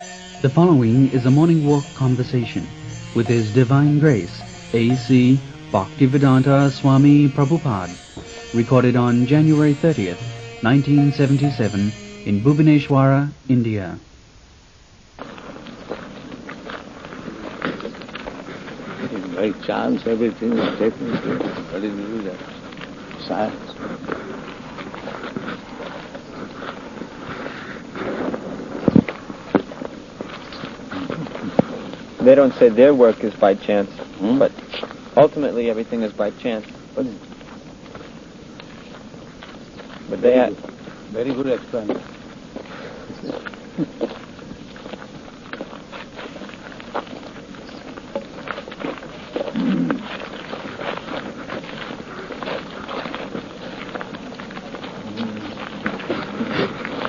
The following is a morning walk conversation with His Divine Grace, A.C. Bhaktivedanta Swami Prabhupada, recorded on January 30th, 1977 in Bhubaneswara, India. By chance everything is taken place. What is that? Science. They don't say their work is by chance, but ultimately everything is by chance. But they have very good explanation.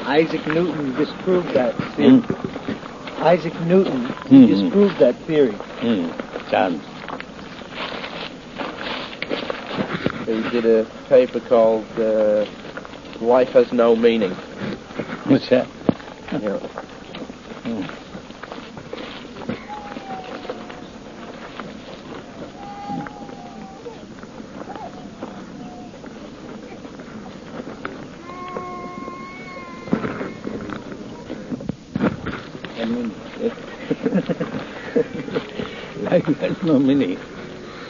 Isaac Newton disproved that theory. Isaac Newton disproved that theory. Chance. He did a paper called Life Has No Meaning. What's that? Yeah. Life has no meaning,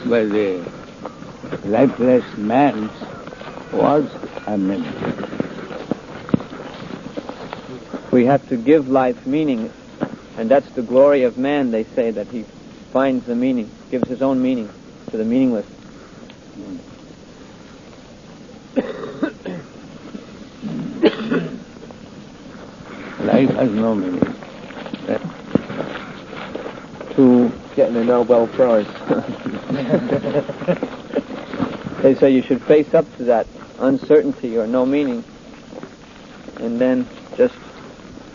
but the lifeless man's was a meaning. We have to give life meaning, and that's the glory of man, they say, that he finds the meaning, gives his own meaning to the meaningless. Life has no meaning. To getting a Nobel Prize. They say you should face up to that uncertainty or no meaning, and then just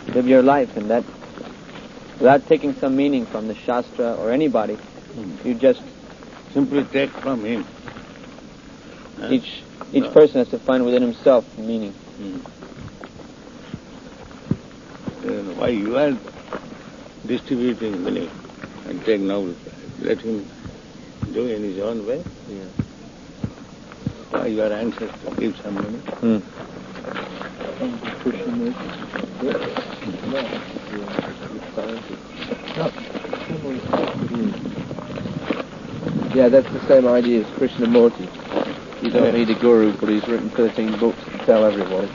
live your life, and that without taking some meaning from the Shastra or anybody, you just Simply take from him. each person has to find within himself meaning. Why you are distributing meaning and take notice? Let him do in his own way. Yeah. Why you are anxious to give some meaning? Yeah, that's the same idea as Krishnamurti. You don't need a guru, but he's written 13 books to tell everybody.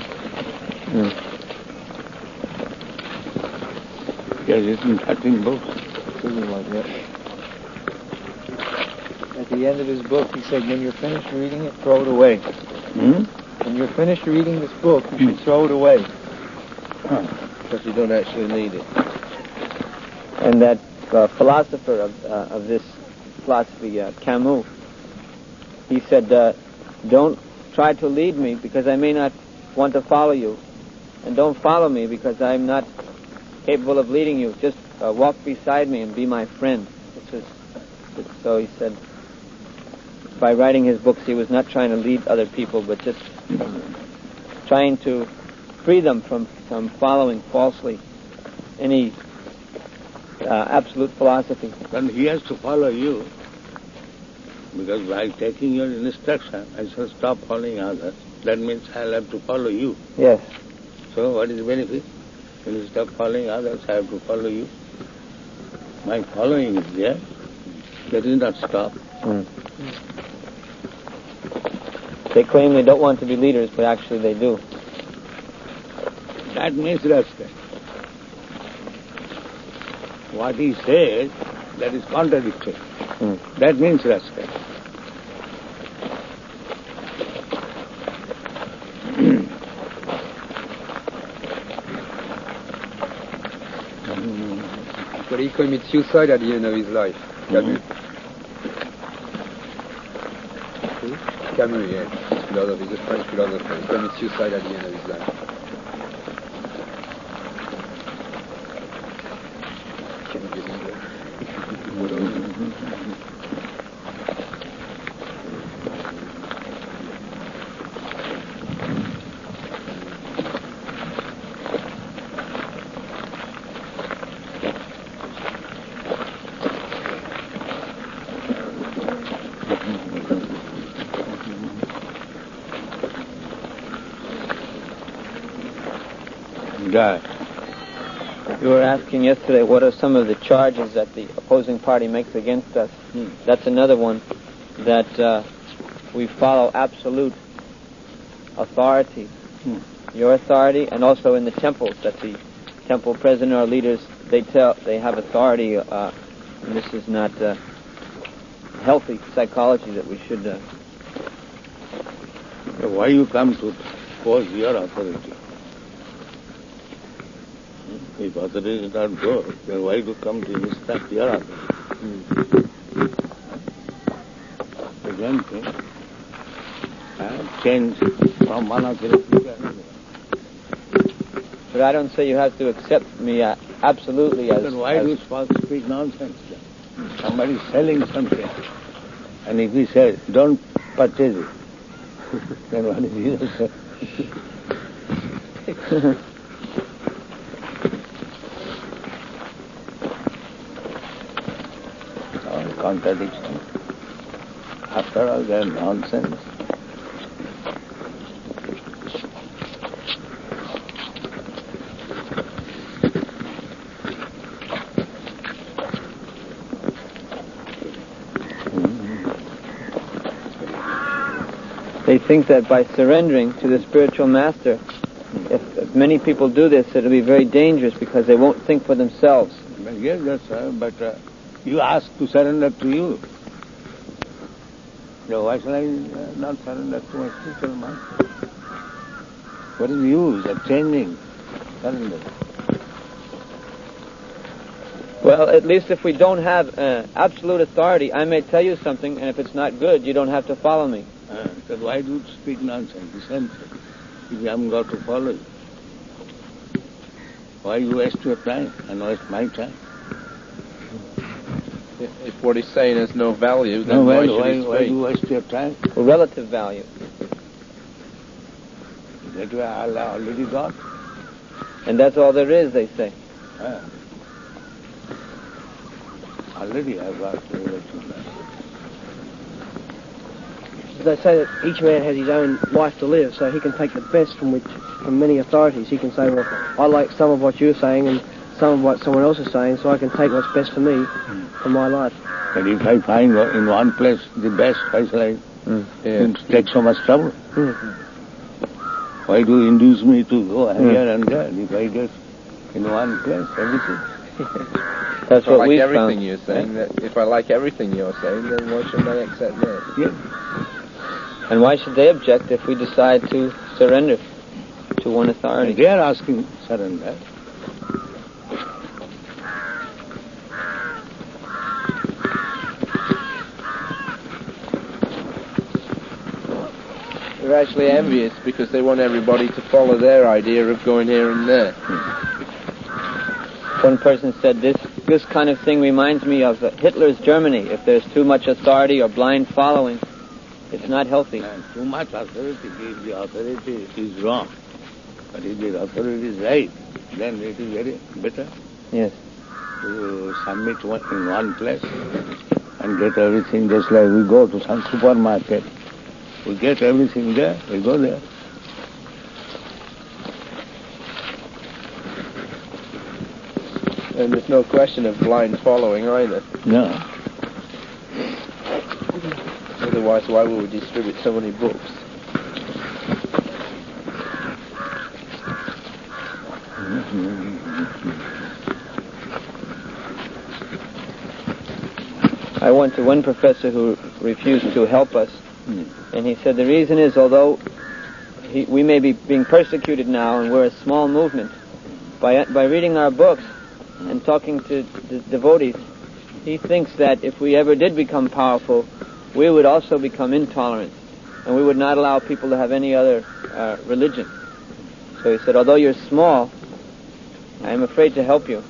He has written 13 books. Something like that. At the end of his book, he said, when you're finished reading it, throw it away. When you're finished reading this book, you should throw it away. Because you don't actually need it. And that philosopher of this philosophy, Camus, he said, don't try to lead me because I may not want to follow you, and don't follow me because I'm not capable of leading you. Just walk beside me and be my friend. So he said, by writing his books, he was not trying to lead other people, but just trying to free them from following falsely any absolute philosophy. Then he has to follow you, because by taking your instruction, I shall stop following others. That means I'll have to follow you. Yes. So what is the benefit? When you stop following others, I have to follow you. My following is there. That is not stop. They claim they don't want to be leaders, but actually they do. That means respect. What he says, that is contradictory. That means respect. But he committed suicide at the end of his life. Camus. Camus, yeah. He's philosopher. He's a French philosopher. He committed suicide at the end of his life. Can you get in there? Yeah. You were asking yesterday what are some of the charges that the opposing party makes against us. That's another one, that we follow absolute authority, your authority, and also in the temples, that the temple president or leaders, they have authority, and this is not healthy psychology that we should... Why you come to force your authority? If authority is not good, then why to come to instruct your authority? Again, change from one authority to another. But I don't say you have to accept me absolutely as... Then why do you speak nonsense then? Somebody is selling something, and if he says, don't purchase it, then what is he say? Contradiction. After all, they are nonsense. They think that by surrendering to the spiritual master, if many people do this, it'll be very dangerous because they won't think for themselves. Yes, but you ask to surrender to you. So why shall I not surrender to my spiritual master? What is the use of changing surrender? Well, at least if we don't have absolute authority, I may tell you something, and if it's not good, you don't have to follow me. So why do you speak nonsense? The same thing. If you haven't got to follow you, why you waste your time and waste my time? If what he's saying has no value, then why should he speak? Why do you waste your time? Relative value. That way I already got. And that's all there is, they say. Already I've got the relative value. They say that each man has his own life to live, so he can take the best from many authorities. He can say, well, I like some of what you're saying and some of what someone else is saying, so I can take what's best for me for my life. But if I find in one place the best, why shall I take so much trouble? Why do you induce me to go here and there if I get in one place everything? That's what we everything found. you're saying. That if I like everything you're saying, then why should I accept that? Yes. And why should they object if we decide to surrender to one authority? And they are asking surrender. They're actually envious because they want everybody to follow their idea of going here and there. One person said, this kind of thing reminds me of Hitler's Germany. If there's too much authority or blind following, it's not healthy. And too much authority, if the authority is wrong, but if the authority is right, then it is very better. Yes. To submit in one place and get everything, just like we go to some supermarket. We get everything there, we go there. And there's no question of blind following either. No. Otherwise, why would we distribute so many books? I went to one professor who refused to help us, and he said the reason is, although we may be being persecuted now and we're a small movement, by reading our books and talking to the devotees, he thinks that if we ever did become powerful, we would also become intolerant, and we would not allow people to have any other religion. So he said, although you're small, I am afraid to help you.